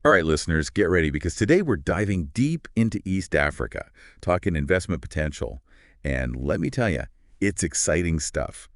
All right, listeners, get ready because today we're diving deep into East Africa, talking investment potential. And let me tell you, it's exciting stuff.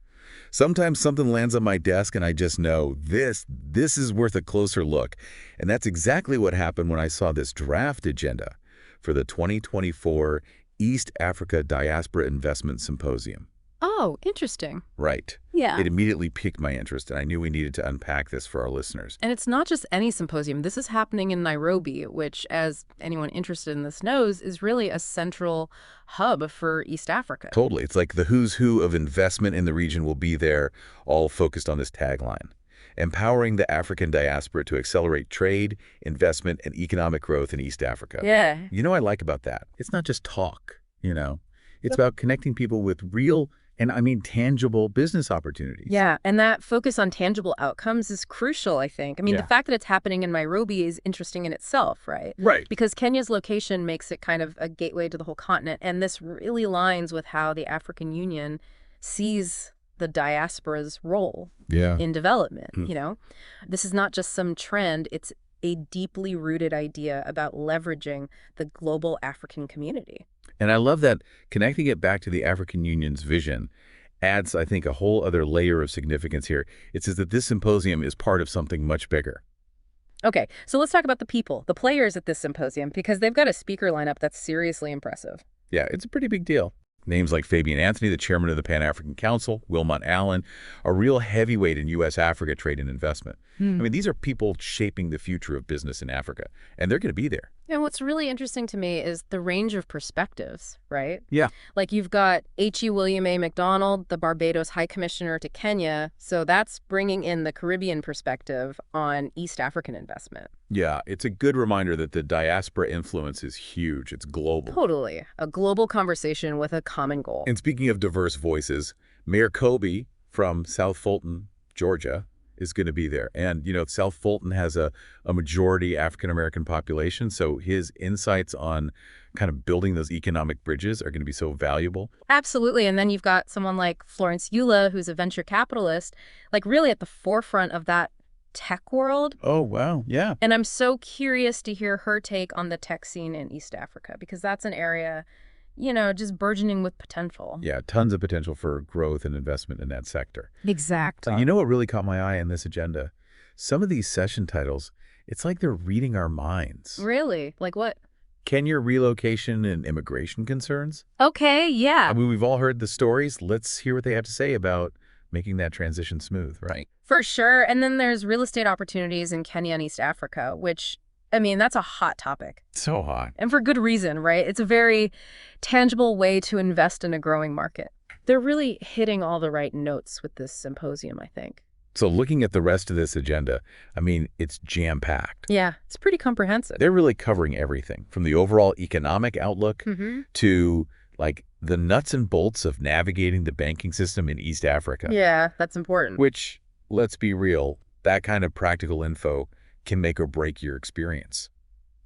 Sometimes something lands on my desk and I just know this is worth a closer look. And that's exactly what happened when I saw this draft agenda for the 2024 East Africa Diaspora Investment Symposium. Oh, interesting. Right. Yeah. It immediately piqued my interest, and I knew we needed to unpack this for our listeners. And it's not just any symposium. This is happening in Nairobi, which, as anyone interested in this knows, is really a central hub for East Africa. Totally. It's like the who's who of investment in the region will be there, all focused on this tagline: empowering the African diaspora to accelerate trade, investment, and economic growth in East Africa. Yeah. You know what I like about that? It's not just talk, It's about connecting people with real, and I mean tangible, business opportunities. Yeah, and that focus on tangible outcomes is crucial, I think. I mean, the fact that it's happening in Nairobi is interesting in itself, right? Right. Because Kenya's location makes it kind of a gateway to the whole continent, and this really aligns with how the African Union sees the diaspora's role in development. This is not just some trend, it's a deeply rooted idea about leveraging the global African community. And I love that connecting it back to the African Union's vision adds, I think, a whole other layer of significance here. It says that this symposium is part of something much bigger. Okay, so let's talk about the people, the players at this symposium, because they've got a speaker lineup that's seriously impressive. Yeah, it's a pretty big deal. Names like Fabian Anthony, the chairman of the Pan-African Council, Wilmot Allen, a real heavyweight in U.S.-Africa trade and investment. I mean, these are people shaping the future of business in Africa, and they're going to be there. And what's really interesting to me is the range of perspectives, right? Yeah. Like you've got H.E. William A. McDonald, the Barbados High Commissioner to Kenya, so that's bringing in the Caribbean perspective on East African investment. Yeah, it's a good reminder that the diaspora influence is huge. It's global. Totally. A global conversation with a common goal. And speaking of diverse voices, Mayor Kobe from South Fulton, Georgia, is going to be there. And, South Fulton has a majority African-American population, so his insights on kind of building those economic bridges are going to be so valuable. Absolutely. And then you've got someone like Florence Eula, who's a venture capitalist, like really at the forefront of that tech world. Oh, wow. Yeah. And I'm so curious to hear her take on the tech scene in East Africa, because that's an area, just burgeoning with potential. Yeah, tons of potential for growth and investment in that sector. Exactly. You know what really caught my eye in this agenda? Some of these session titles, it's like they're reading our minds. Really? Like what? Kenya relocation and immigration concerns. Okay, yeah. I mean, we've all heard the stories. Let's hear what they have to say about making that transition smooth, right? For sure. And then there's real estate opportunities in Kenya and East Africa, which, I mean, that's a hot topic. So hot. And for good reason, right? It's a very tangible way to invest in a growing market. They're really hitting all the right notes with this symposium, I think. So looking at the rest of this agenda, I mean, it's jam-packed. Yeah, it's pretty comprehensive. They're really covering everything from the overall economic outlook to like the nuts and bolts of navigating the banking system in East Africa. Yeah, that's important. Which, let's be real, that kind of practical info can make or break your experience,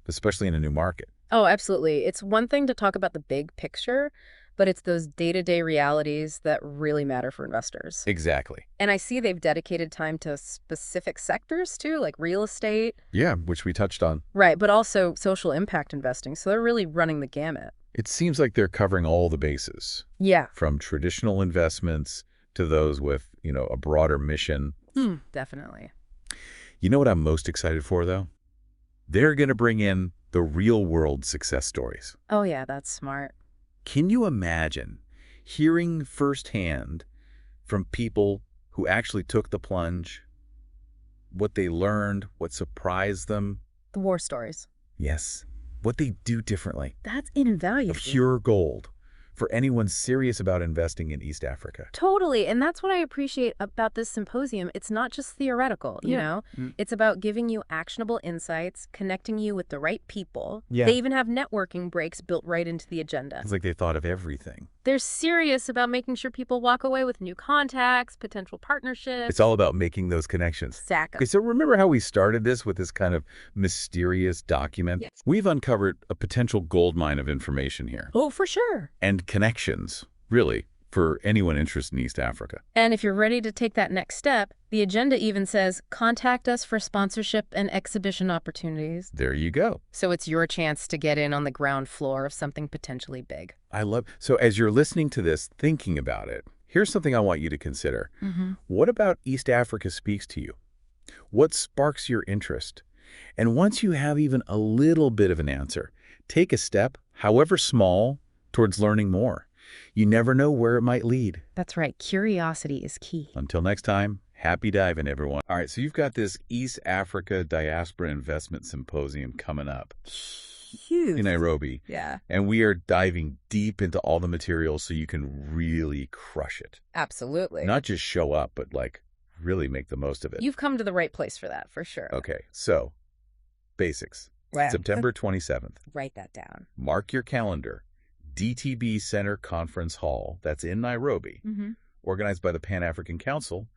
especially in a new market. Oh, absolutely. It's one thing to talk about the big picture, but it's those day-to-day realities that really matter for investors. Exactly. And I see they've dedicated time to specific sectors too, like real estate. Yeah, which we touched on. Right, but also social impact investing. So they're really running the gamut. It seems like they're covering all the bases. Yeah. From traditional investments to those with, a broader mission. Definitely. You know what I'm most excited for, though? They're going to bring in the real-world success stories. Oh, yeah, that's smart. Can you imagine hearing firsthand from people who actually took the plunge, what they learned, what surprised them? The war stories. Yes, what they do differently. That's invaluable. Pure gold for anyone serious about investing in East Africa. Totally. And that's what I appreciate about this symposium. It's not just theoretical, you know? It's about giving you actionable insights, connecting you with the right people. Yeah. They even have networking breaks built right into the agenda. It's like they thought of everything. They're serious about making sure people walk away with new contacts, potential partnerships. It's all about making those connections. Exactly. Okay, so remember how we started this with this kind of mysterious document? Yes. We've uncovered a potential goldmine of information here. Oh, for sure. And connections, really, for anyone interested in East Africa. And if you're ready to take that next step, the agenda even says, contact us for sponsorship and exhibition opportunities. There you go. So it's your chance to get in on the ground floor of something potentially big. So as you're listening to this, thinking about it, here's something I want you to consider. What about East Africa speaks to you? What sparks your interest? And once you have even a little bit of an answer, take a step, however small, towards learning more. You never know where it might lead. That's right. Curiosity is key. Until next time, happy diving, everyone. All right, so you've got this East Africa Diaspora Investment Symposium coming up. Huge. In Nairobi. Yeah. And we are diving deep into all the materials so you can really crush it. Absolutely. Not just show up, but really make the most of it. You've come to the right place for that, for sure. Okay, so basics. Wow. September 27th. Write that down. Mark your calendar. DTB Center Conference Hall, that's in Nairobi, organized by the Pan-African Council,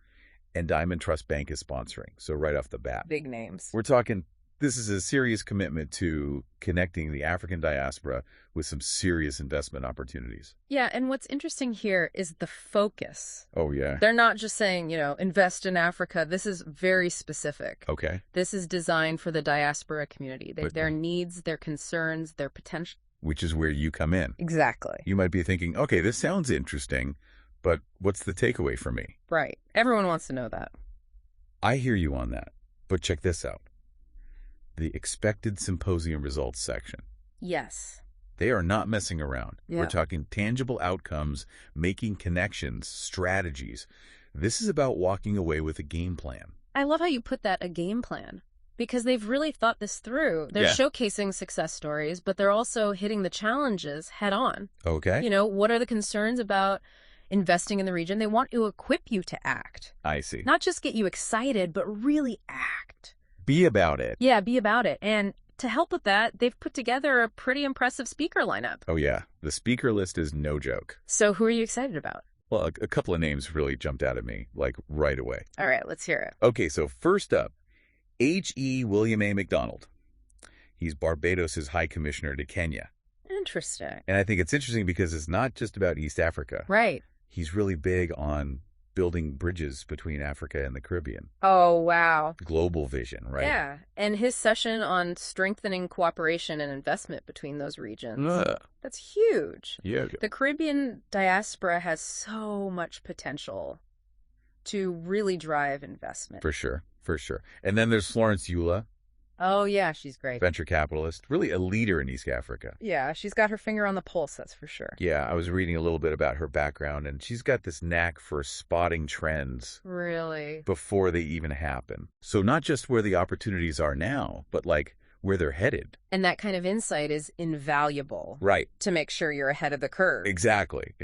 and Diamond Trust Bank is sponsoring. So right off the bat. Big names. We're talking, this is a serious commitment to connecting the African diaspora with some serious investment opportunities. Yeah, and what's interesting here is the focus. Oh, yeah. They're not just saying, invest in Africa. This is very specific. Okay. This is designed for the diaspora community. Their needs, their concerns, their potential. Which is where you come in. Exactly. You might be thinking, okay, this sounds interesting, but what's the takeaway for me? Right. Everyone wants to know that. I hear you on that, but check this out. The expected symposium results section. Yes. They are not messing around. Yeah. We're talking tangible outcomes, making connections, strategies. This is about walking away with a game plan. I love how you put that, a game plan. Because they've really thought this through. They're showcasing success stories, but they're also hitting the challenges head on. Okay. What are the concerns about investing in the region? They want to equip you to act. I see. Not just get you excited, but really act. Be about it. Yeah, be about it. And to help with that, they've put together a pretty impressive speaker lineup. Oh, yeah. The speaker list is no joke. So who are you excited about? Well, a couple of names really jumped out at me, right away. All right, let's hear it. Okay, so first up, H.E. William A. McDonald. He's Barbados' High Commissioner to Kenya. Interesting. And I think it's interesting because it's not just about East Africa. Right. He's really big on building bridges between Africa and the Caribbean. Oh, wow. Global vision, right? Yeah. And his session on strengthening cooperation and investment between those regions. That's huge. Yeah. The Caribbean diaspora has so much potential to really drive investment. For sure. For sure. And then there's Florence Eula. Oh, yeah, she's great. Venture capitalist, really a leader in East Africa. Yeah, she's got her finger on the pulse, that's for sure. Yeah, I was reading a little bit about her background, and she's got this knack for spotting trends. Really? Before they even happen. So not just where the opportunities are now, but where they're headed. And that kind of insight is invaluable. Right. To make sure you're ahead of the curve. Exactly.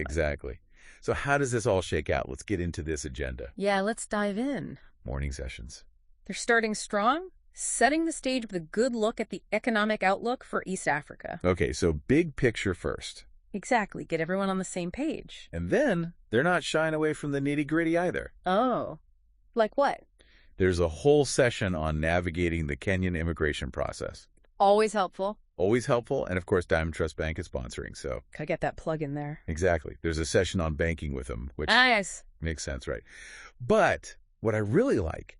So how does this all shake out? Let's get into this agenda. Yeah, let's dive in. Morning sessions. They're starting strong, setting the stage with a good look at the economic outlook for East Africa. Okay, so big picture first. Exactly. Get everyone on the same page. And then they're not shying away from the nitty-gritty either. Oh. Like what? There's a whole session on navigating the Kenyan immigration process. Always helpful. Always helpful. And, of course, Diamond Trust Bank is sponsoring, so. Gotta get that plug in there. Exactly. There's a session on banking with them, which nice. Makes sense, right? But what I really like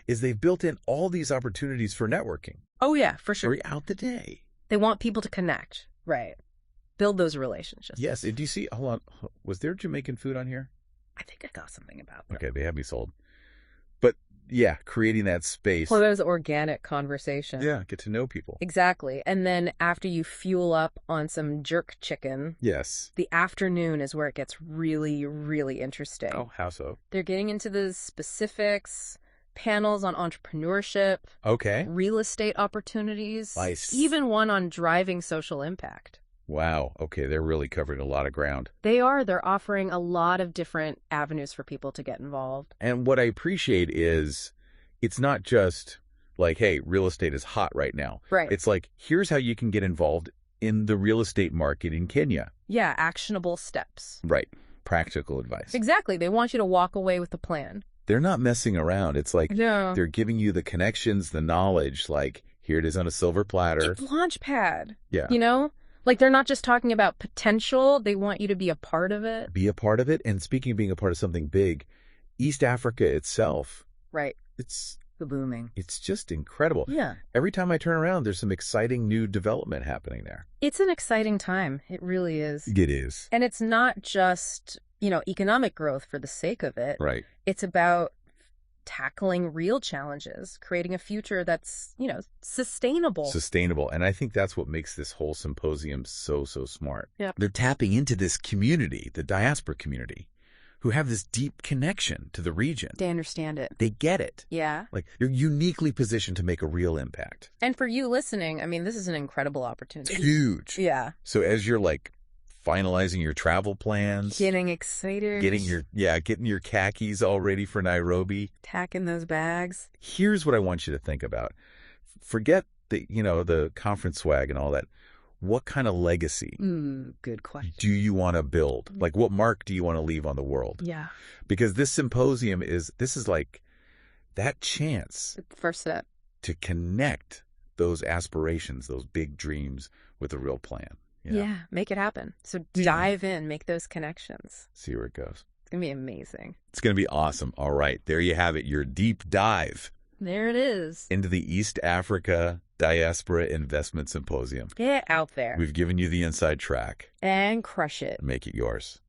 is they've built in all these opportunities for networking. Oh, yeah, for sure. Throughout the day. They want people to connect. Right. Build those relationships. Yes. Do you see? Hold on. Was there Jamaican food on here? I think I got something about that. Okay, they have me sold. But, yeah, creating that space. Well, there's organic conversation. Yeah, get to know people. Exactly. And then after you fuel up on some jerk chicken. Yes. The afternoon is where it gets really, really interesting. Oh, how so? They're getting into the specifics, panels on entrepreneurship. Okay. Real estate opportunities. Nice. Even one on driving social impact. Wow. Okay, they're really covering a lot of ground. They are. They're offering a lot of different avenues for people to get involved. And what I appreciate is it's not just hey, real estate is hot right now. Right. It's here's how you can get involved in the real estate market in Kenya. Yeah, actionable steps. Right. Practical advice. Exactly. They want you to walk away with a plan. They're not messing around. It's no. They're giving you the connections, the knowledge, here it is on a silver platter. It's Launchpad. Yeah. Like, they're not just talking about potential. They want you to be a part of it. Be a part of it. And speaking of being a part of something big, East Africa itself. Right. It's booming. It's just incredible. Yeah. Every time I turn around, there's some exciting new development happening there. It's an exciting time. It really is. It is. And it's not just, economic growth for the sake of it. Right. It's about tackling real challenges, creating a future that's, sustainable. Sustainable. And I think that's what makes this whole symposium so smart. Yep. They're tapping into this community, the diaspora community, who have this deep connection to the region. They understand it. They get it. Yeah. Like, you're uniquely positioned to make a real impact. And for you listening, I mean, this is an incredible opportunity. It's huge. Yeah. So as you're finalizing your travel plans, getting excited, getting your khakis all ready for Nairobi, tacking those bags. Here's what I want you to think about. Forget the conference swag and all that. What kind of legacy good question. do you want to build? Like, what mark do you want to leave on the world? Yeah. Because this symposium is like that chance. First step. To connect those aspirations, those big dreams with a real plan. Yeah, make it happen. So dive in, make those connections. See where it goes. It's going to be amazing. It's going to be awesome. All right, there you have it, your deep dive. There it is. Into the East Africa Diaspora Investment Symposium. Get out there. We've given you the inside track. And crush it. Make it yours.